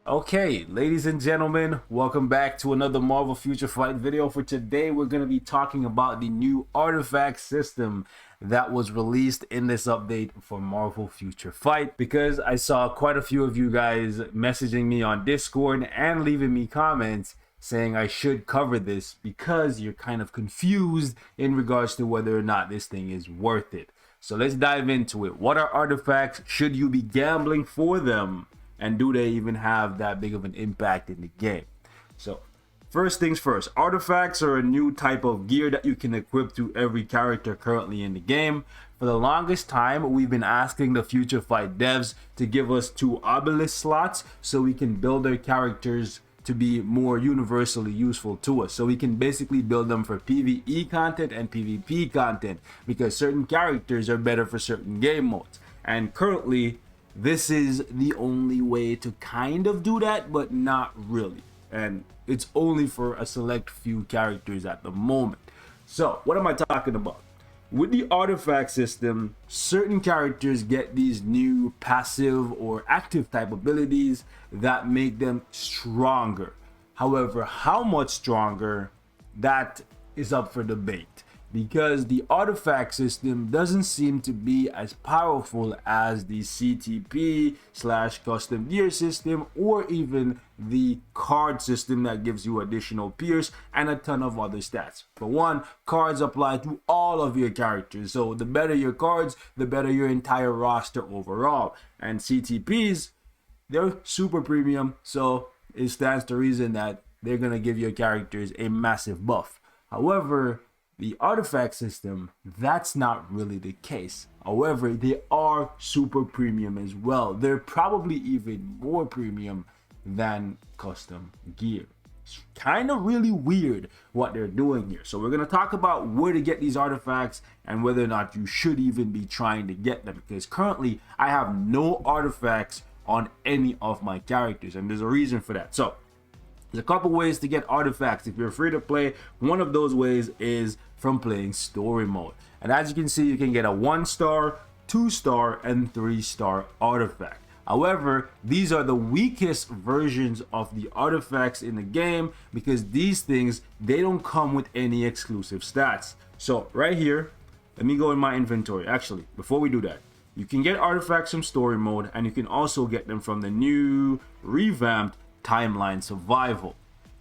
Okay, ladies and gentlemen, welcome back to another Marvel Future Fight video. For today, we're going to be talking about the new artifact system that was released in this update for Marvel Future Fight, because I saw quite a few of you guys messaging me on Discord and leaving me comments saying I should cover this because you're kind of confused in regards to whether or not this thing is worth it. So let's dive into it. What are artifacts? Should you be gambling for them? And do they even have that big of an impact in the game? So first things first, artifacts are a new type of gear that you can equip to every character currently in the game. For the longest time, we've been asking the Future Fight devs to give us 2 obelisk slots so we can build their characters to be more universally useful to us. So we can basically build them for PvE content and PvP content, because certain characters are better for certain game modes. And currently, this is the only way to kind of do that, but not really. And it's only for a select few characters at the moment. So what am I talking about? With the artifact system, certain characters get these new passive or active type abilities that make them stronger. However, how much stronger, that is up for debate, because the artifact system doesn't seem to be as powerful as the CTP / custom gear system, or even the card system that gives you additional pierce and a ton of other stats. For one, cards apply to all of your characters, so the better your cards, the better your entire roster overall. And CTPs, they're super premium, so it stands to reason that they're gonna give your characters a massive buff. However, the artifact system, that's not really the case. However, they are super premium as well. They're probably even more premium than custom gear. It's kind of really weird what they're doing here. So we're going to talk about where to get these artifacts and whether or not you should even be trying to get them, because currently I have no artifacts on any of my characters, and there's a reason for that. So there's a couple ways to get artifacts. If you're free to play, one of those ways is from playing story mode. And as you can see, you can get a 1-star, 2-star, and 3-star artifact. However, these are the weakest versions of the artifacts in the game, because these things, they don't come with any exclusive stats. So right here, let me go in my inventory. Actually, before we do that, you can get artifacts from story mode, and you can also get them from the new revamped Timeline Survival.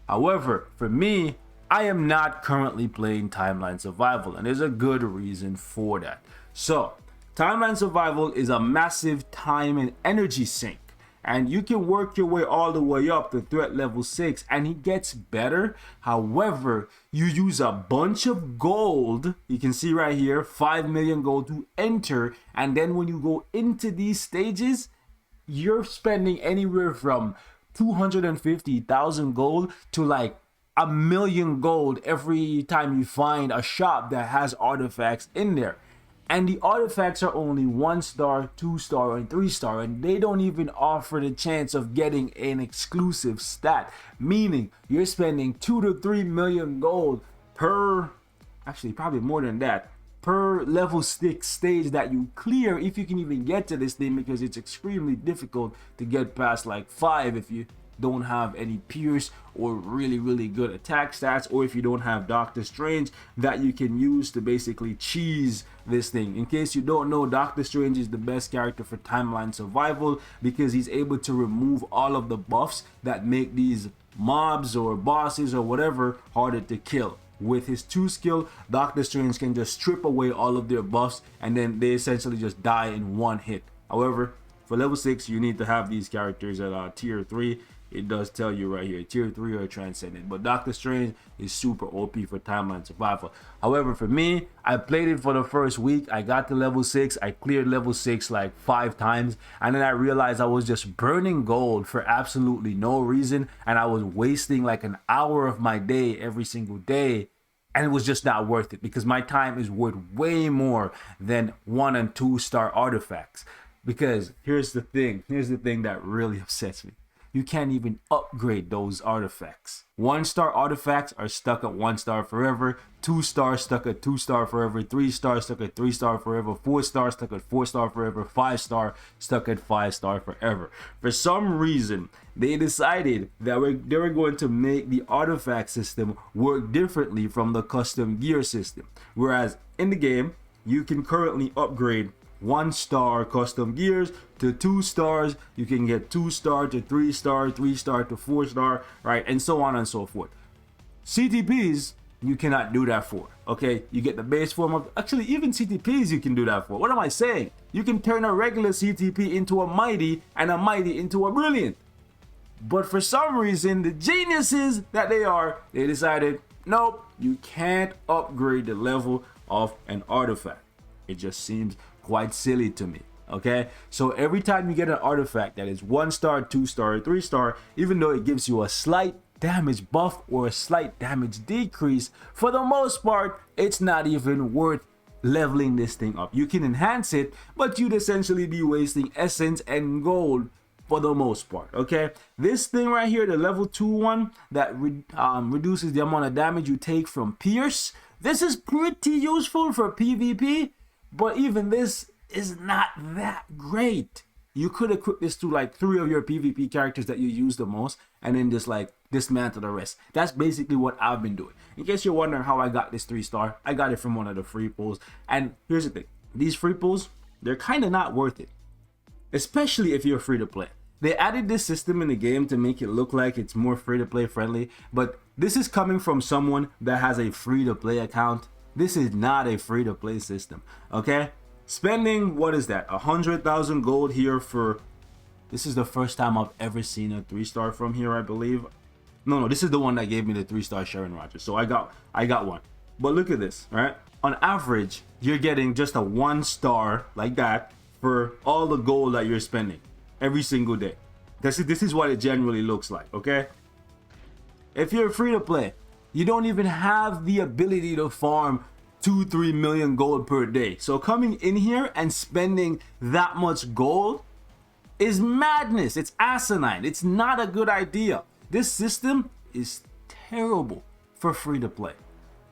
However, for me, I am not currently playing Timeline Survival, and there's a good reason for that. So Timeline Survival is a massive time and energy sink, and you can work your way all the way up to threat level 6, and it gets better. However, you use a bunch of gold. You can see right here, 5 million gold to enter, and then when you go into these stages, you're spending anywhere from 250,000 gold to like 1,000,000 gold every time you find a shop that has artifacts in there. And the artifacts are only 1-star, 2-star, and 3-star, and they don't even offer the chance of getting an exclusive stat, meaning you're spending 2 to 3 million gold per, actually probably more than that, per level 6 stage that you clear, if you can even get to this thing, because it's extremely difficult to get past like 5 if you don't have any pierce or really good attack stats, or if you don't have Doctor Strange that you can use to basically cheese this thing. In case you don't know, Doctor Strange is the best character for Timeline Survival, because he's able to remove all of the buffs that make these mobs or bosses or whatever harder to kill. With his 2 skill, Doctor Strange can just strip away all of their buffs, and then they essentially just die in one hit. However, for level 6, you need to have these characters at tier 3. It does tell you right here, tier 3 or transcendent. But Doctor Strange is super OP for Timeline Survival. However, for me, I played it for the first week. I got to level 6. I cleared level 6 like 5 times. And then I realized I was just burning gold for absolutely no reason. And I was wasting like an hour of my day every single day. And it was just not worth it, because my time is worth way more than 1- and 2-star artifacts. Because here's the thing that really upsets me. you can't even upgrade those artifacts. 1-star artifacts are stuck at 1-star forever, 2-star stuck at 2-star forever, 3-star stuck at 3-star forever, 4-star stuck at 4-star forever, 5-star stuck at 5-star forever. For some reason, they decided that they were going to make the artifact system work differently from the custom gear system. Whereas in the game, you can currently upgrade 1-star custom gears to 2 stars. You can get 2-star to 3-star, 3-star to 4-star, right? And so on and so forth. CTPs, you cannot do that for, okay? You get the base form of, actually even CTPs you can do that for. What am I saying? You can turn a regular CTP into a mighty and a mighty into a brilliant. But for some reason, the geniuses that they decided, nope, you can't upgrade the level of an artifact. It just seems quite silly to me. Okay, so every time you get an artifact that is 1-star, 2-star, or 3-star, even though it gives you a slight damage buff or a slight damage decrease, for the most part, it's not even worth leveling this thing up. You can enhance it, but you'd essentially be wasting essence and gold for the most part. Okay, this thing right here, the level 2 one that reduces the amount of damage you take from pierce, this is pretty useful for PvP. But even this is not that great. You could equip this to like 3 of your PvP characters that you use the most, and then just like dismantle the rest. That's basically what I've been doing. In case you're wondering how I got this 3-star, I got it from one of the free pulls. And here's the thing, these free pulls, they're kind of not worth it, especially if you're free to play. They added this system in the game to make it look like it's more free to play friendly, but this is coming from someone that has a free to play account. This is not a free to play system, okay? Spending, what is that, 100,000 gold here for, this is the first time I've ever seen a 3-star from here, I believe. No, this is the one that gave me the 3-star Sharon Rogers. So I got one. But look at this, right? On average, you're getting just a 1-star like that for all the gold that you're spending every single day. This is what it generally looks like, okay? If you're free to play, you don't even have the ability to farm 2-3 million gold per day. So coming in here and spending that much gold is madness. It's asinine. It's not a good idea. This system is terrible for free to play.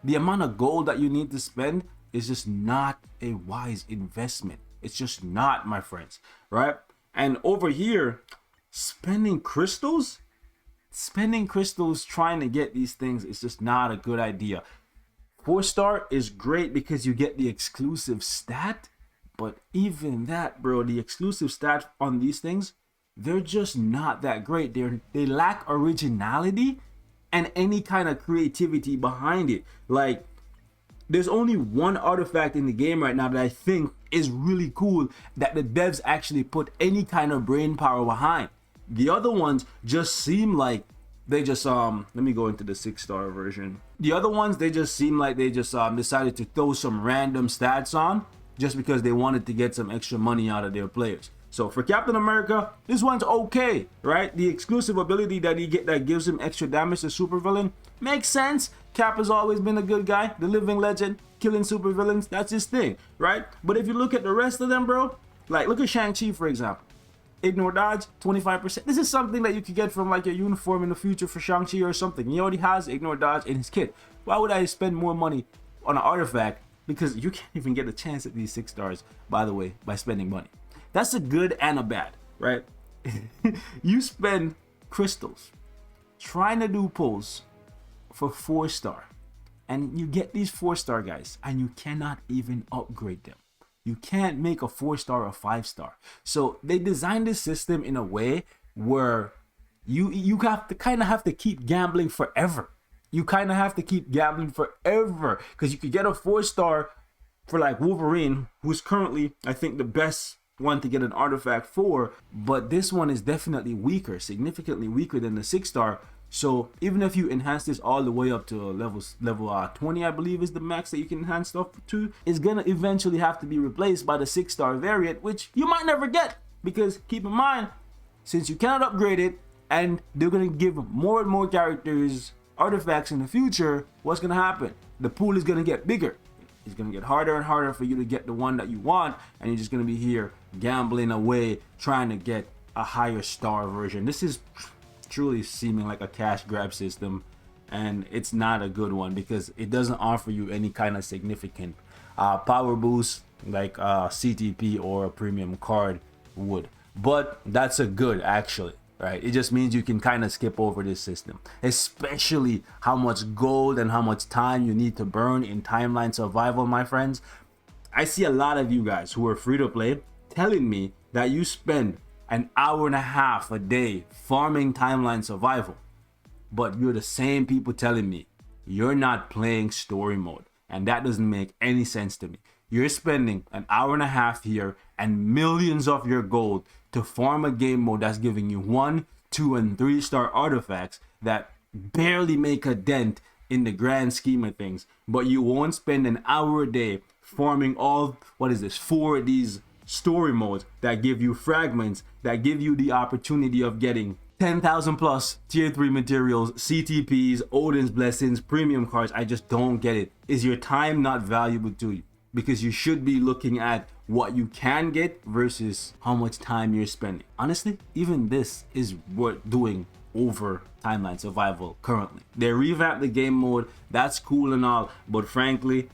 The amount of gold that you need to spend is just not a wise investment. It's just not, my friends, right? And over here, spending crystals trying to get these things is just not a good idea. 4-star is great because you get the exclusive stat, but even that, bro, the exclusive stat on these things, they're just not that great. They lack originality and any kind of creativity behind it. Like, there's only one artifact in the game right now that I think is really cool that the devs actually put any kind of brain power behind. The other ones just seem like they just let me go into the 6-star version. The other ones, they just seem like they just decided to throw some random stats on just because they wanted to get some extra money out of their players. So for Captain America, this one's okay, right? The exclusive ability that he get that gives him extra damage to supervillain makes sense. Cap has always been a good guy, the living legend, killing supervillains, that's his thing, right? But if you look at the rest of them, bro, like look at Shang-Chi, for example. Ignore dodge, 25%. This is something that you could get from like your uniform in the future for Shang-Chi or something. He already has ignore dodge in his kit. Why would I spend more money on an artifact? Because you can't even get a chance at these 6 stars, by the way, by spending money. That's a good and a bad, right? You spend crystals trying to do pulls for 4-star, and you get these 4-star guys, and you cannot even upgrade them. You can't make a 4-star or 5-star. So they designed this system in a way where you have to kind of have to keep gambling forever. You kind of have to keep gambling forever because you could get a 4-star for like Wolverine, who's currently, I think, the best one to get an artifact for, but this one is definitely weaker, significantly weaker than the 6-star. So even if you enhance this all the way up to level 20, I believe is the max that you can enhance stuff to, it's gonna eventually have to be replaced by the 6-star variant, which you might never get, because keep in mind, since you cannot upgrade it and they're gonna give more and more characters artifacts in the future, what's gonna happen? The pool is gonna get bigger. It's gonna get harder and harder for you to get the one that you want, and you're just gonna be here gambling away trying to get a higher star version. This is truly seeming like a cash grab system, and it's not a good one because it doesn't offer you any kind of significant power boost like CTP or a premium card would. But that's a good, actually, right? It just means you can kind of skip over this system, especially how much gold and how much time you need to burn in timeline survival, my friends. I see a lot of you guys who are free to play telling me that you spend an hour and a half a day farming timeline survival, but you're the same people telling me you're not playing story mode, and that doesn't make any sense to me. You're spending an hour and a half here and millions of your gold to farm a game mode that's giving you 1, 2, and 3-star artifacts that barely make a dent in the grand scheme of things, but you won't spend an hour a day farming all, what is this, 4 of these story modes that give you fragments, that give you the opportunity of getting 10,000 plus tier 3 materials, CTPs, Odin's blessings, premium cards. I just don't get it. Is your time not valuable to you? Because you should be looking at what you can get versus how much time you're spending. Honestly, even this is worth doing over timeline survival currently. They revamped the game mode, that's cool and all, but frankly,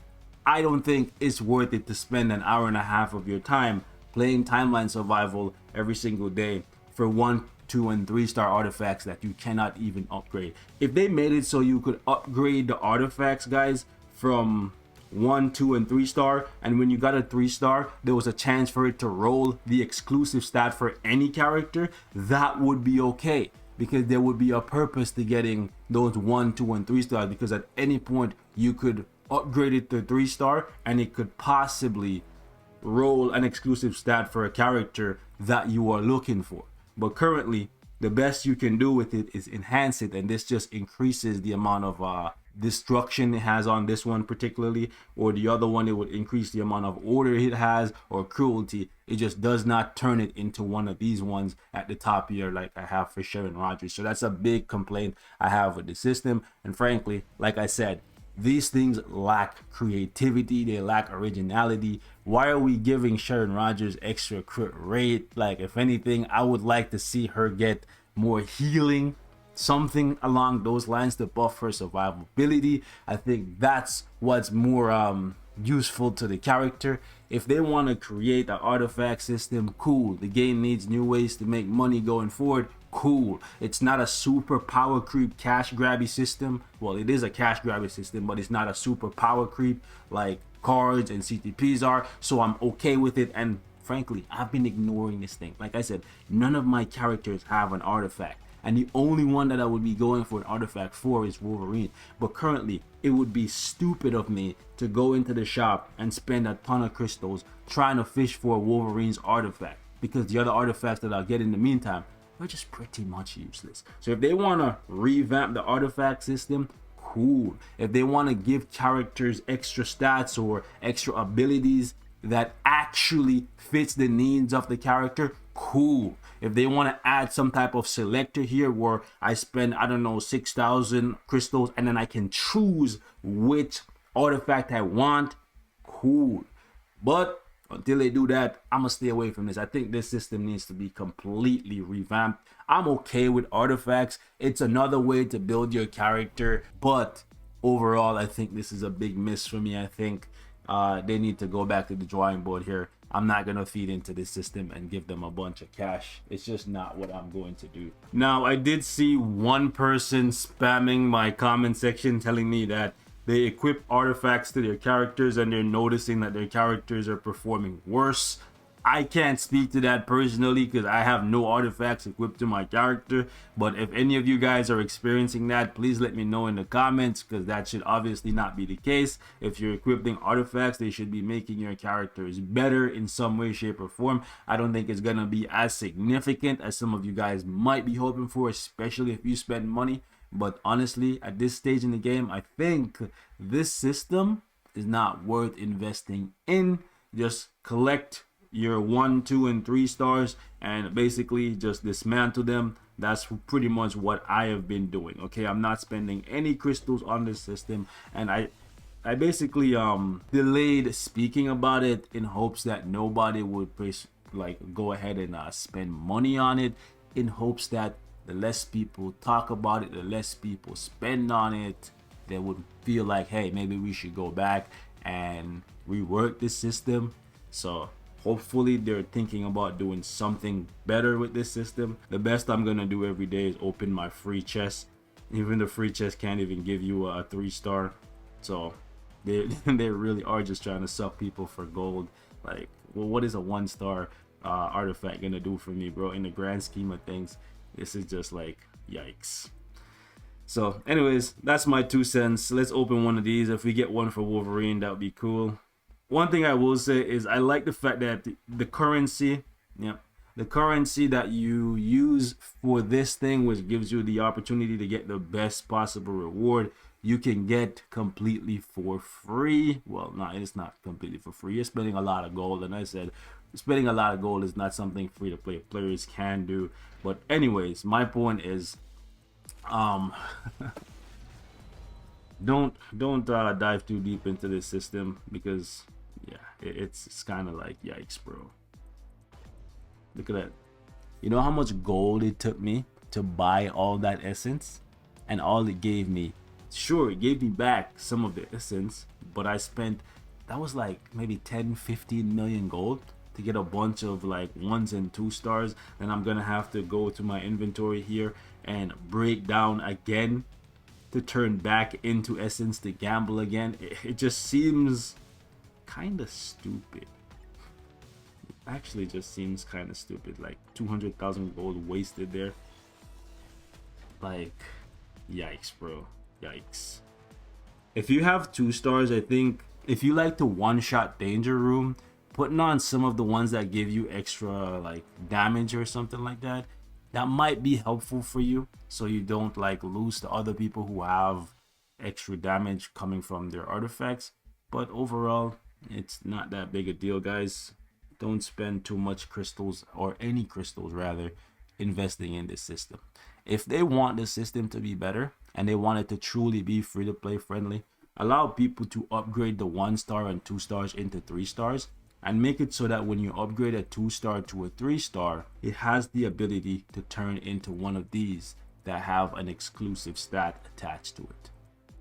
I don't think it's worth it to spend an hour and a half of your time playing timeline survival every single day for 1, 2, and 3-star artifacts that you cannot even upgrade. If they made it so you could upgrade the artifacts, guys, from 1, 2, and 3-star, and when you got a 3-star there was a chance for it to roll the exclusive stat for any character, that would be okay, because there would be a purpose to getting those 1, 2, and 3-stars, because at any point you could upgrade it to 3-star and it could possibly roll an exclusive stat for a character that you are looking for. But currently the best you can do with it is enhance it, and this just increases the amount of destruction it has on this one particularly, or the other one it would increase the amount of order it has, or cruelty. It just does not turn it into one of these ones at the top here like I have for Sharon Rogers. So that's a big complaint I have with the system, and frankly, like I said, these things lack creativity, they lack originality. Why are we giving Sharon Rogers extra crit rate? Like, if anything, I would like to see her get more healing, something along those lines to buff her survivability. I think that's what's more useful to the character. If they want to create an artifact system, cool. The game needs new ways to make money going forward, cool. It's not a super power creep cash grabby system. Well, it is a cash grabby system, but it's not a super power creep like cards and CTPs are, so I'm okay with it. And frankly, I've been ignoring this thing. Like I said, none of my characters have an artifact, and the only one that I would be going for an artifact for is Wolverine. But currently it would be stupid of me to go into the shop and spend a ton of crystals trying to fish for Wolverine's artifact, because the other artifacts that I'll get in the meantime are just pretty much useless. So if they want to revamp the artifact system, cool. If they want to give characters extra stats or extra abilities that actually fits the needs of the character, cool. If they want to add some type of selector here where I spend, I don't know, 6,000 crystals and then I can choose which artifact I want, cool. But until they do that, I'm gonna stay away from this. I think this system needs to be completely revamped. I'm okay with artifacts. It's another way to build your character, but overall I think this is a big miss for me. I think they need to go back to the drawing board here. I'm not gonna feed into this system and give them a bunch of cash. It's just not what I'm going to do. Now, I did see one person spamming my comment section telling me that they equip artifacts to their characters and they're noticing that their characters are performing worse. I can't speak to that personally because I have no artifacts equipped to my character, but if any of you guys are experiencing that, please let me know in the comments, because that should obviously not be the case. If you're equipping artifacts, they should be making your characters better in some way, shape, or form. I don't think it's gonna be as significant as some of you guys might be hoping for, especially if you spend money. But honestly, at this stage in the game, I think this system is not worth investing in. Just collect your 1, 2, and 3 stars and basically just dismantle them. That's pretty much what I have been doing. Okay, I'm not spending any crystals on this system, and I basically delayed speaking about it in hopes that nobody would like go ahead and spend money on it, in hopes that the less people talk about it, the less people spend on it, they would feel like, hey, maybe we should go back and rework this system. So hopefully they're thinking about doing something better with this system. The best I'm gonna do every day is open my free chest. Even the free chest can't even give you a 3-star. So they really are just trying to suck people for gold. Like, well, what is a 1-star artifact gonna do for me, bro? In the grand scheme of things, this is just like, yikes. So anyways, that's my 2 cents. Let's open one of these. If we get one for Wolverine, that would be cool. One thing I will say is I like the fact that the currency, the currency that you use for this thing, which gives you the opportunity to get the best possible reward, you can get completely for free. Well, no, it's not completely for free. You're spending a lot of gold, and I said spending a lot of gold is not something free to play players can do. But anyways, my point is, don't dive too deep into this system, because yeah, it's kind of like, yikes, bro. Look at that. You know how much gold it took me to buy all that essence, and all it gave me, sure, it gave me back some of the essence, but I spent, that was like maybe 10-15 million gold to get a bunch of like 1s and 2 stars. And I'm gonna have to go to my inventory here and break down again to turn back into essence to gamble again. It just seems kind of stupid. It actually just seems kind of stupid. Like 200,000 gold wasted there. Like, yikes, bro. Yikes. If you have 2 stars, I think if you like to one-shot danger room, putting on some of the ones that give you extra like damage or something like that, that might be helpful for you, so you don't like lose to other people who have extra damage coming from their artifacts. But overall, it's not that big a deal, guys. Don't spend too much crystals, or any crystals rather, investing in this system. If they want the system to be better and they want it to truly be free to play friendly, allow people to upgrade the 1-star and 2 stars into 3 stars, and make it so that when you upgrade a 2-star to a 3-star, it has the ability to turn into one of these that have an exclusive stat attached to it.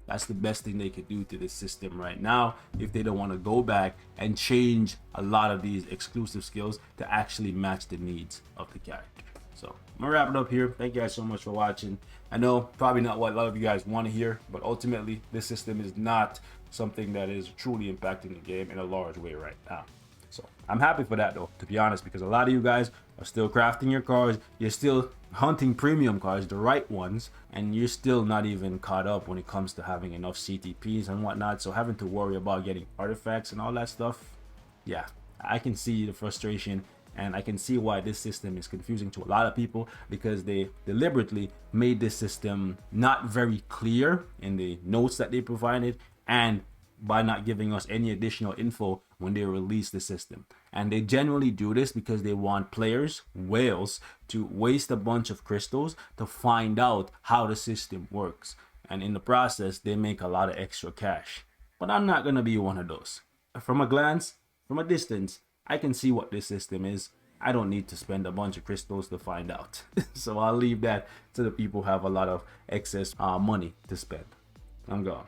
That's the best thing they could do to this system right now, if they don't want to go back and change a lot of these exclusive skills to actually match the needs of the character. So I'm gonna wrap it up here. Thank you guys so much for watching. I know probably not what a lot of you guys want to hear, but ultimately this system is not something that is truly impacting the game in a large way right now. So I'm happy for that though, to be honest, because a lot of you guys are still crafting your cards, you're still hunting premium cards, the right ones, and you're still not even caught up when it comes to having enough CTPs and whatnot. So having to worry about getting artifacts and all that stuff, yeah, I can see the frustration, and I can see why this system is confusing to a lot of people, because they deliberately made this system not very clear in the notes that they provided, and by not giving us any additional info when they release the system. And they generally do this because they want players, whales, to waste a bunch of crystals to find out how the system works, and in the process they make a lot of extra cash. But I'm not gonna be one of those. From a glance, from a distance, I can see what this system is. I don't need to spend a bunch of crystals to find out. So I'll leave that to the people who have a lot of excess money to spend. I'm gone.